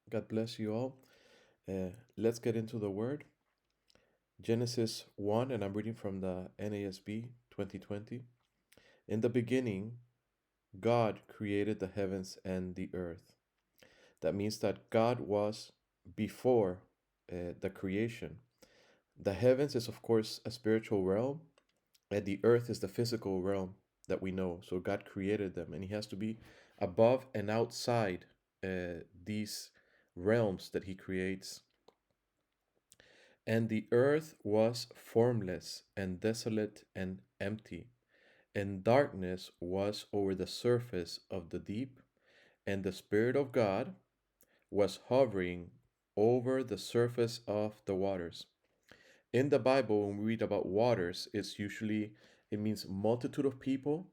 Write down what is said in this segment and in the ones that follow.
God bless you all. Let's get into the word. Genesis 1, and I'm reading from the NASB 2020. In the beginning, God created the heavens and the earth. That means that God was before the creation. The heavens is, of course, a spiritual realm, and the earth is the physical realm that we know. So God created them, and He has to be above and outside these realms that He creates. And the earth was formless and desolate and empty, and darkness was over the surface of the deep, and the Spirit of God was hovering over the surface of the waters. In the Bible, when we read about waters, it means multitude of people,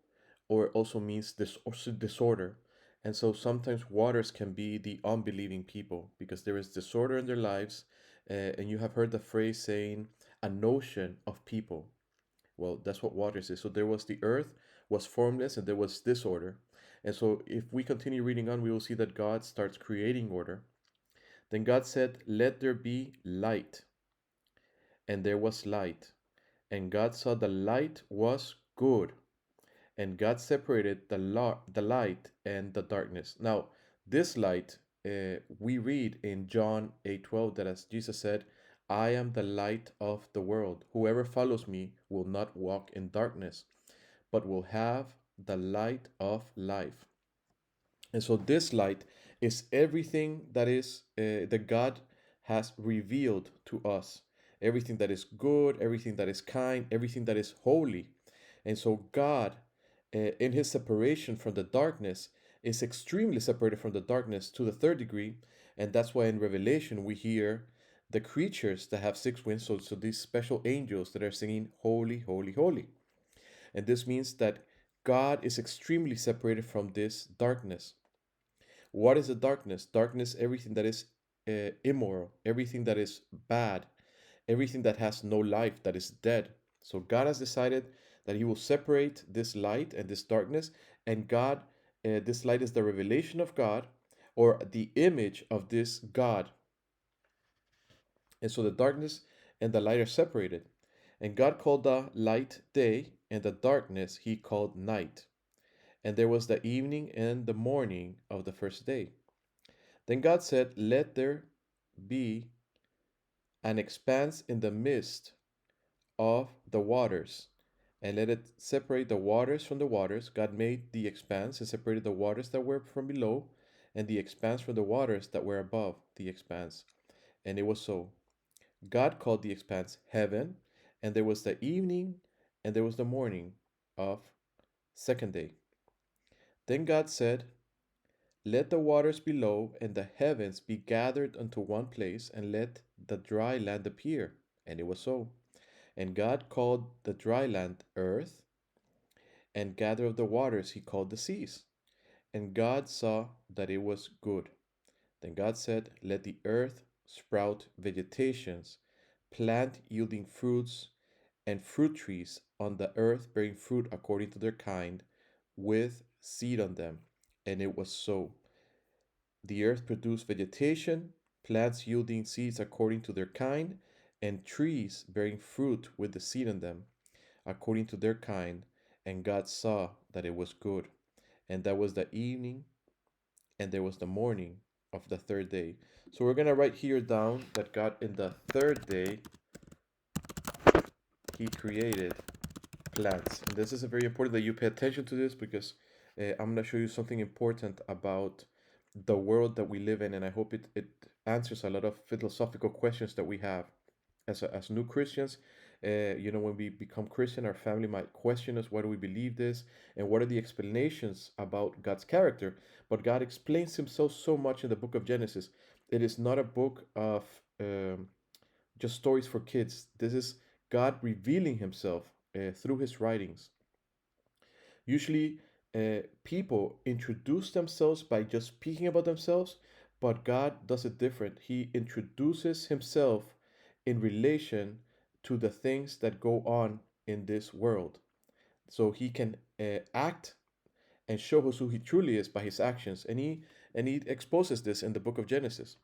or it also means disorder. And so sometimes waters can be the unbelieving people because there is disorder in their lives. And you have heard the phrase saying a notion of people. Well, that's what waters is. So there was the earth was formless and there was disorder. And so if we continue reading on, we will see that God starts creating order. Then God said, "Let there be light." And there was light. And God saw the light was good. And God separated the light and the darkness. Now, this light, we read in John 8:12 that as Jesus said, "I am the light of the world. Whoever follows me will not walk in darkness, but will have the light of life." And so this light is everything that God has revealed to us. Everything that is good, everything that is kind, everything that is holy. And so God, in his separation from the darkness, is extremely separated from the darkness to the third degree. And that's why in Revelation we hear the creatures that have six wings, so these special angels that are singing, "Holy, holy, holy." And this means that God is extremely separated from this darkness. What is the darkness? Darkness, everything that is immoral, everything that is bad, everything that has no life, that is dead. So God has decided that He will separate this light and this darkness, and this light is the revelation of God or the image of this God. And so the darkness and the light are separated. And God called the light day, and the darkness He called night. And there was the evening and the morning of the first day. Then God said, "Let there be an expanse in the midst of the waters, and let it separate the waters from the waters." God made the expanse and separated the waters that were from below, and the expanse from the waters that were above the expanse. And it was so. God called the expanse heaven, and there was the evening, and there was the morning of second day. Then God said, "Let the waters below and the heavens be gathered unto one place, and let the dry land appear." And it was so. And God called the dry land earth, and gather of the waters He called the seas. And God saw that it was good. Then God said, "Let the earth sprout vegetations, plant yielding fruits, and fruit trees on the earth bearing fruit according to their kind, with seed on them." And it was so. The earth produced vegetation, plants yielding seeds according to their kind, and trees bearing fruit with the seed in them, according to their kind. And God saw that it was good. And that was the evening, and there was the morning of the third day. So we're going to write here down that God, in the third day, He created plants. And this is very important that you pay attention to this because I'm going to show you something important about the world that we live in, and I hope it answers a lot of philosophical questions that we have as new Christians. When we become Christian, our family might question us, why do we believe this, and what are the explanations about God's character? But God explains Himself so much in the book of Genesis. It is not a book of just stories for kids. This is God revealing Himself through His writings. Usually, people introduce themselves by just speaking about themselves, but God does it different. He introduces Himself in relation to the things that go on in this world. So He can act and show us who He truly is by His actions. And He And he exposes this in the book of Genesis.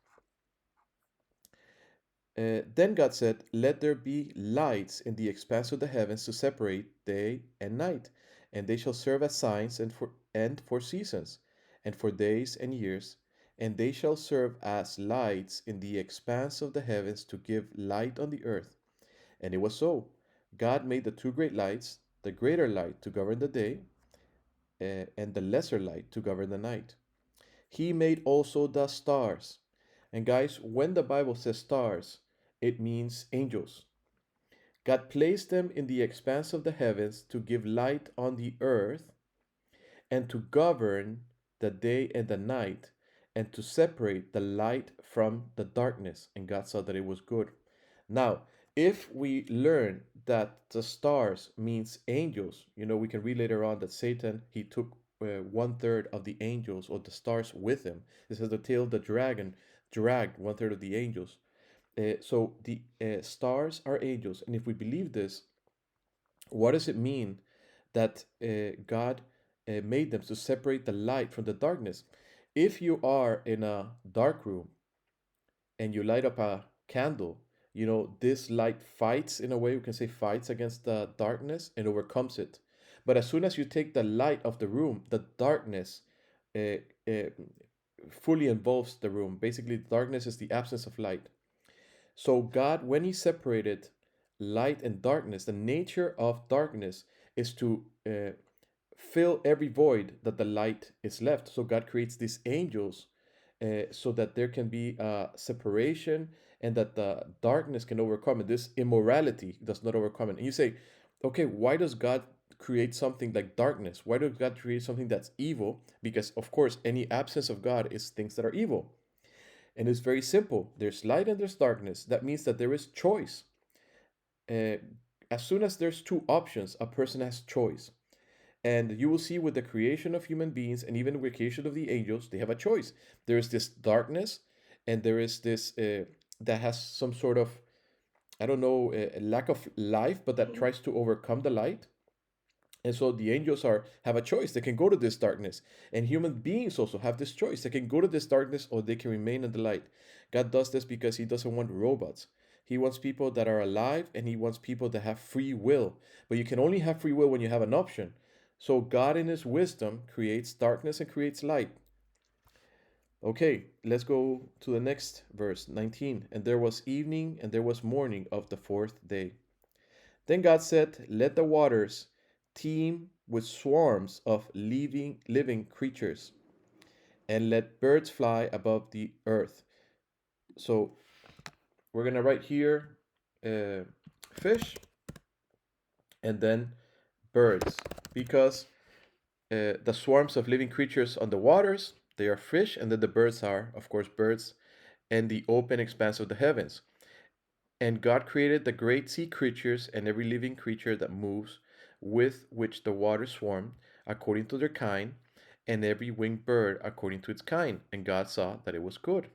Then God said, "Let there be lights in the expanse of the heavens to separate day and night, and they shall serve as signs and for seasons, and for days and years, and they shall serve as lights in the expanse of the heavens to give light on the earth." And it was so. God made the two great lights, the greater light to govern the day, and the lesser light to govern the night. He made also the stars. And guys, when the Bible says stars, it means angels. God placed them in the expanse of the heavens to give light on the earth and to govern the day and the night and to separate the light from the darkness. And God saw that it was good. Now, if we learn that the stars means angels, we can read later on that Satan, he took 1/3 of the angels or the stars with him. It says the tail of the dragon dragged 1/3 of the angels. So the stars are angels. And if we believe this, what does it mean that God made them to separate the light from the darkness? If you are in a dark room and you light up a candle, this light fights, in a way, we can say fights against the darkness and overcomes it. But as soon as you take the light of the room, the darkness uh, uh, fully involves the room. Basically, darkness is the absence of light. So, God, when He separated light and darkness, the nature of darkness is to fill every void that the light is left. So, God creates these angels so that there can be a separation and that the darkness can overcome it. This immorality does not overcome it. And you say, okay, why does God create something like darkness? Why does God create something that's evil? Because, of course, any absence of God is things that are evil. And it's very simple. There's light and there's darkness. That means that there is choice. Uh, as soon as there's two options, a person has choice. And you will see with the creation of human beings and even with the creation of the angels, they have a choice. There is this darkness, and there is this that has some sort of, I don't know, a lack of life, but that tries to overcome the light. And so the angels have a choice. They can go to this darkness. And human beings also have this choice. They can go to this darkness or they can remain in the light. God does this because He doesn't want robots. He wants people that are alive and He wants people that have free will. But you can only have free will when you have an option. So God, in His wisdom, creates darkness and creates light. Okay, let's go to the next verse, 19. And there was evening and there was morning of the fourth day. Then God said, "Let the waters teem with swarms of living creatures, and let birds fly above the earth." So we're gonna write here fish and then birds, because the swarms of living creatures on the waters, they are fish, and then the birds are, of course, birds, and the open expanse of the heavens. And God created the great sea creatures and every living creature that moves, with which the waters swarm, according to their kind, and every winged bird according to its kind. And God saw that it was good.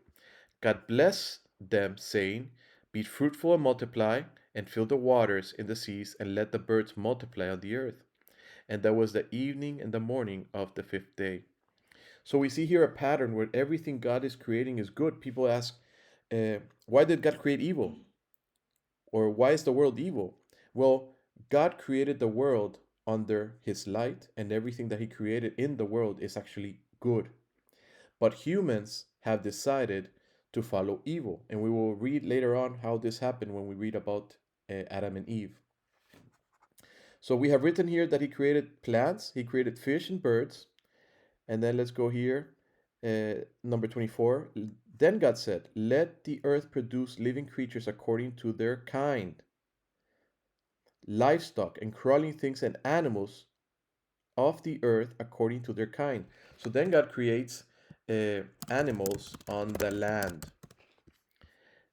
God blessed them, saying, "Be fruitful and multiply, and fill the waters in the seas, and let the birds multiply on the earth." And that was the evening and the morning of the fifth day. So we see here a pattern where everything God is creating is good. People ask, why did God create evil? Or why is the world evil? Well, God created the world under His light, and everything that He created in the world is actually good. But humans have decided to follow evil, and we will read later on how this happened when we read about Adam and Eve. So we have written here that He created plants, He created fish and birds, and then let's go here, number 24. Then God said, "Let the earth produce living creatures according to their kind, livestock and crawling things and animals of the earth according to their kind." So then God creates animals on the land,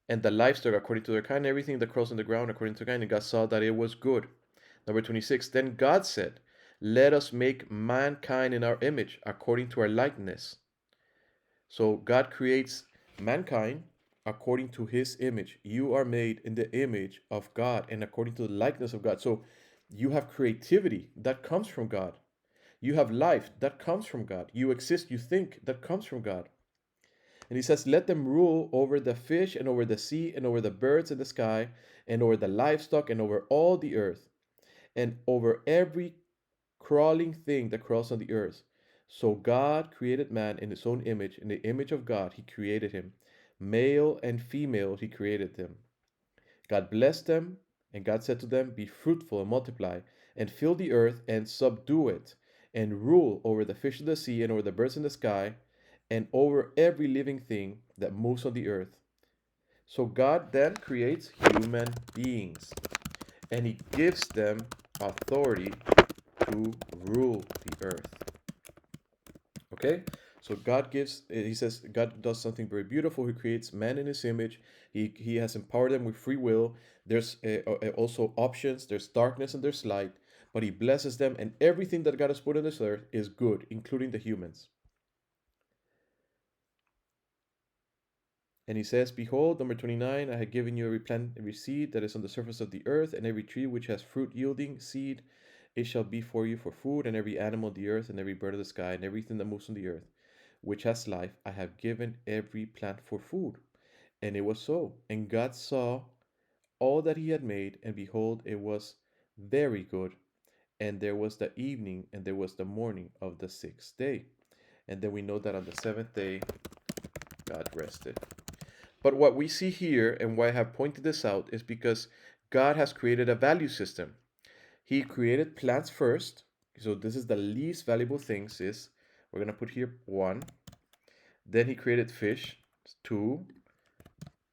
and the livestock according to their kind, everything that crawls on the ground according to their kind. And God saw that it was good. Number 26. Then God said, "Let us make mankind in our image, according to our likeness." So God creates mankind according to His image. You are made in the image of God and according to the likeness of God. So you have creativity that comes from God. You have life that comes from God. You exist, you think, that comes from God. And he says, let them rule over the fish and over the sea and over the birds in the sky and over the livestock and over all the earth and over every crawling thing that crawls on the earth. So God created man in his own image. In the image of God, he created him. Male and female, he created them. God blessed them, and God said to them, be fruitful and multiply, and fill the earth and subdue it, and rule over the fish of the sea and over the birds in the sky, and over every living thing that moves on the earth. So God then creates human beings, and he gives them authority to rule the earth. Okay? So God gives, he says, God does something very beautiful. He creates man in his image. He has empowered them with free will. There's also options. There's darkness and there's light. But he blesses them, and everything that God has put on this earth is good, including the humans. And he says, behold, number 29, I have given you every plant, every seed that is on the surface of the earth, and every tree which has fruit yielding seed, it shall be for you for food, and every animal of the earth, and every bird of the sky, and everything that moves on the earth, which has life, I have given every plant for food. And it was so. And God saw all that he had made, and behold, it was very good. And there was the evening, and there was the morning of the sixth day. And then we know that on the seventh day, God rested. But what we see here, and why I have pointed this out, is because God has created a value system. He created plants first. So this is the least valuable things is, we're going to put here 1. Then he created fish, 2.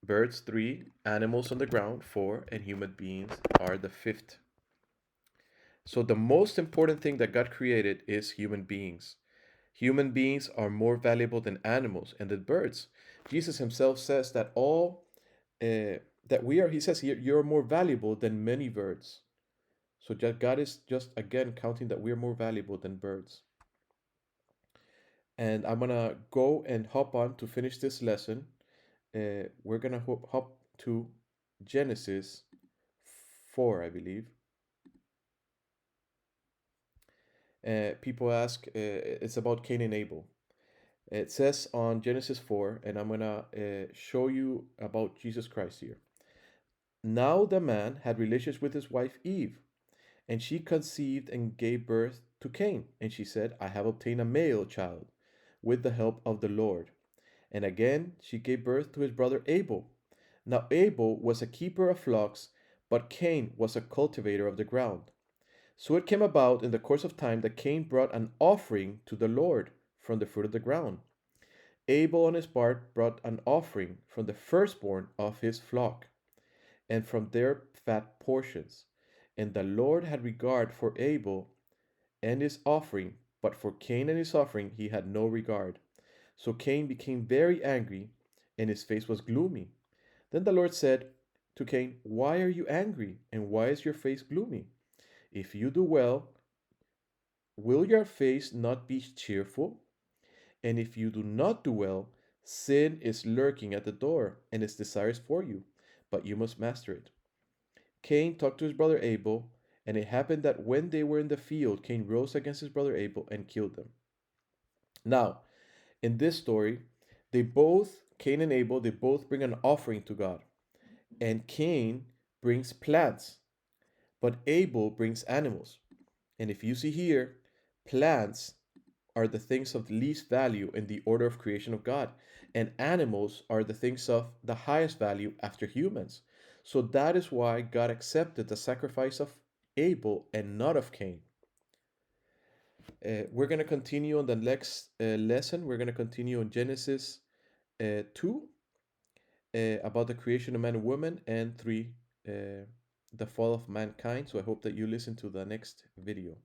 Birds, 3. Animals on the ground, 4. And human beings are the 5th. So the most important thing that God created is human beings. Human beings are more valuable than animals and than birds. Jesus himself says that that we are, he says, you're more valuable than many birds. So God is just again counting that we're more valuable than birds. And I'm gonna go and hop on to finish this lesson. We're gonna hop to Genesis 4, I believe. People ask, it's about Cain and Abel. It says on Genesis 4, and I'm gonna show you about Jesus Christ here. Now the man had relations with his wife Eve, and she conceived and gave birth to Cain. And she said, I have obtained a male child with the help of the Lord. And again she gave birth to his brother Abel. Now Abel was a keeper of flocks, but Cain was a cultivator of the ground. So it came about in the course of time that Cain brought an offering to the Lord from the fruit of the ground. Abel on his part brought an offering from the firstborn of his flock, and from their fat portions. And the Lord had regard for Abel and his offering, but for Cain and his offering he had no regard. So Cain became very angry, and his face was gloomy. Then the Lord said to Cain, why are you angry, and why is your face gloomy? If you do well, will your face not be cheerful? And if you do not do well, sin is lurking at the door, and its desires for you, but you must master it. Cain talked to his brother Abel, and it happened that when they were in the field, Cain rose against his brother Abel and killed them. Now, in this story, Cain and Abel, they both bring an offering to God. And Cain brings plants, but Abel brings animals. And if you see here, plants are the things of least value in the order of creation of God, and animals are the things of the highest value after humans. So that is why God accepted the sacrifice of Abel and not of Cain. We're going to continue on the next lesson. We're going to continue on Genesis 2 about the creation of man and woman, and 3 the fall of mankind. So I hope that you listen to the next video.